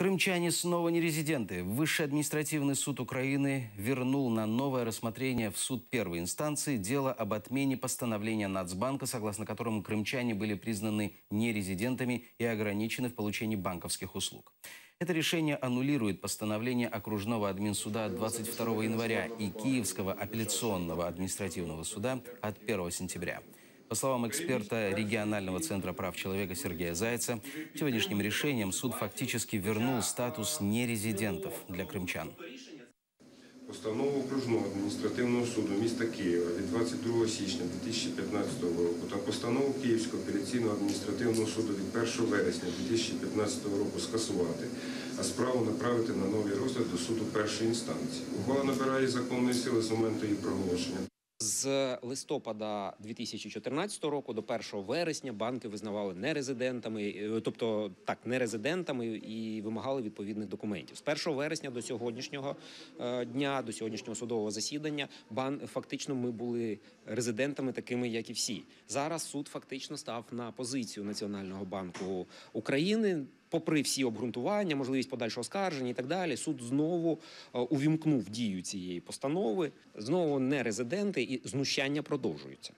Крымчане снова не резиденты. Высший административный суд Украины вернул на новое рассмотрение в суд первой инстанции дело об отмене постановления Нацбанка, согласно которому крымчане были признаны нерезидентами и ограничены в получении банковских услуг. Это решение аннулирует постановление окружного админсуда 22 января и Киевского апелляционного административного суда от 1 сентября. По словам эксперта регионального центра прав человека Сергея Зайца, сегодняшним решением суд фактически вернул статус нерезидентов для крымчан. Постанову окружного адміністративного суду міста Києва від 22 січня 2015 року та постанову Київського апеляційного адміністративного суду від 1 вересня 2015 року скасувати, а справу направити на новий розгляд до суду першої інстанції. Ухвала набирає законної сили з моменту її проголошення. З листопада 2014 року до 1 вересня банки визнавали нерезидентами, тобто так, нерезидентами і вимагали відповідних документів. З 1 вересня до сьогоднішнього дня, до сьогоднішнього судового засідання, фактично ми були резидентами такими, як і всі. Зараз суд фактично став на позицію Національного банку України. Попри всі обґрунтування, можливість подальшого оскарження і так далі, суд знову увімкнув дію цієї постанови, знову нерезиденти і знущання продовжуються.